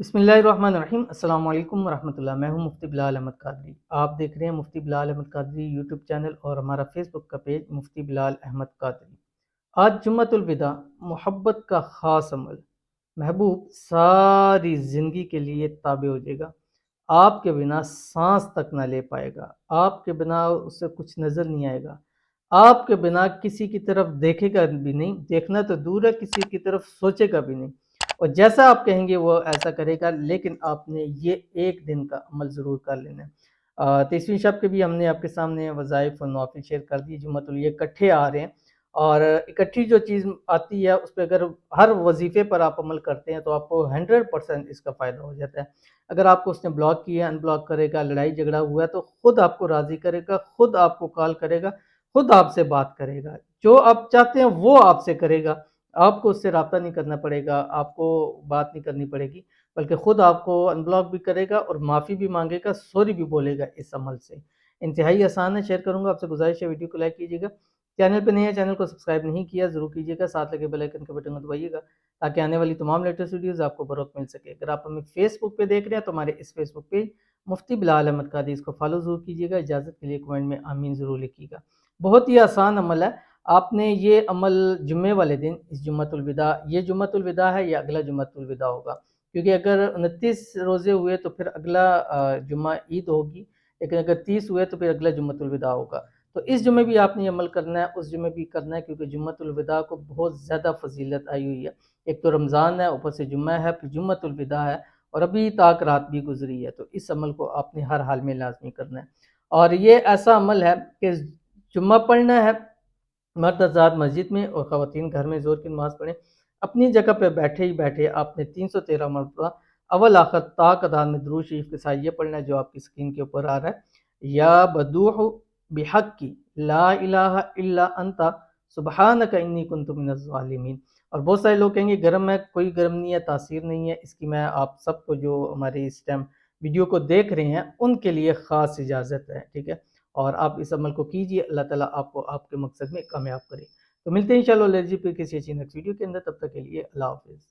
بسم اللہ الرحمن الرحیم۔ السلام علیکم ورحمۃ اللہ۔ میں ہوں مفتی بلال احمد قادری۔ آپ دیکھ رہے ہیں مفتی بلال احمد قادری یوٹیوب چینل اور ہمارا فیس بک کا پیج مفتی بلال احمد قادری۔ آج جمعۃ الوداع، محبت کا خاص عمل۔ محبوب ساری زندگی کے لیے تابع ہو جائے گا، آپ کے بنا سانس تک نہ لے پائے گا، آپ کے بنا اسے کچھ نظر نہیں آئے گا، آپ کے بنا کسی کی طرف دیکھے گا بھی نہیں، دیکھنا تو دور ہے، کسی کی طرف سوچے گا بھی نہیں، اور جیسا آپ کہیں گے وہ ایسا کرے گا۔ لیکن آپ نے یہ ایک دن کا عمل ضرور کر لینا ہے۔ 23ویں شب کے بھی ہم نے آپ کے سامنے وظائف و نوافل شیئر کر دی۔ جمعۃ یہ اکٹھے آ رہے ہیں، اور اکٹھی جو چیز آتی ہے اس پہ اگر ہر وظیفے پر آپ عمل کرتے ہیں تو آپ کو 100% اس کا فائدہ ہو جاتا ہے۔ اگر آپ کو اس نے بلاک کیا، ان بلاک کرے گا، لڑائی جھگڑا ہوا ہے تو خود آپ کو راضی کرے گا، خود آپ کو کال کرے گا، خود آپ سے بات کرے گا، جو آپ چاہتے ہیں وہ آپ سے کرے گا۔ آپ کو اس سے رابطہ نہیں کرنا پڑے گا، آپ کو بات نہیں کرنی پڑے گی، بلکہ خود آپ کو ان بلاک بھی کرے گا اور معافی بھی مانگے گا، سوری بھی بولے گا۔ اس عمل سے انتہائی آسان ہے، شیئر کروں گا آپ سے، گزارش ہے ویڈیو کو لائک کیجیے گا، چینل پہ نہیں ہے چینل کو سبسکرائب نہیں کیا ضرور کیجیے گا، ساتھ لگے بیل آئیکن کے بٹن کو دبائیے گا تاکہ آنے والی تمام لیٹسٹ ویڈیوز آپ کو بروقت مل سکے۔ اگر آپ ہمیں فیس بک پہ دیکھ رہے ہیں تو ہمارے اس فیس بک پہ مفتی بلال احمد قادری، اس کو فالو ضرور کیجیے گا۔ اجازت کے لیے کمنٹ میں آمین ضرور لکھیے گا۔ بہت ہی آسان عمل ہے۔ آپ نے یہ عمل جمعے والے دن، اس جمعۃ الوداع، یہ جمعۃ الوداع ہے یا اگلا جمعۃ الوداع ہوگا، کیونکہ اگر 29 روزے ہوئے تو پھر اگلا جمعہ عید ہوگی، لیکن اگر 30 ہوئے تو پھر اگلا جمعۃ الوداع ہوگا۔ تو اس جمعے بھی آپ نے یہ عمل کرنا ہے، اس جمعے بھی کرنا ہے، کیونکہ جمعۃ الوداع کو بہت زیادہ فضیلت آئی ہوئی ہے۔ ایک تو رمضان ہے، اوپر سے جمعہ ہے، پھر جمعۃ الوداع ہے، اور ابھی تاک رات بھی گزری ہے، تو اس عمل کو آپ نے ہر حال میں لازمی کرنا ہے۔ اور یہ ایسا عمل ہے کہ جمعہ پڑھنا ہے، مرد حضرات مسجد میں اور خواتین گھر میں زور کی نماز پڑھیں، اپنی جگہ پہ بیٹھے ہی بیٹھے آپ نے 313 مرتبہ اول آخر تا قدار میں درود شریف کے ساتھ یہ پڑھنا ہے جو آپ کی اسکرین کے اوپر آ رہا ہے، یا بدوح بحق کی لا الہ الا انت سبحانک انی کنت من الظالمین۔ اور بہت سارے لوگ کہیں گے گرم ہے، کوئی گرم نہیں ہے، تاثیر نہیں ہے اس کی۔ میں آپ سب کو جو ہمارے اس ٹائم ویڈیو کو دیکھ رہے ہیں ان کے لیے خاص اجازت ہے، ٹھیک ہے، اور آپ اس عمل کو کیجئے، اللہ تعالیٰ آپ کو آپ کے مقصد میں کامیاب کرے۔ تو ملتے ہیں انشاءاللہ پھر کسی اچھی نیکسٹ ویڈیو کے اندر، تب تک کے لیے اللہ حافظ۔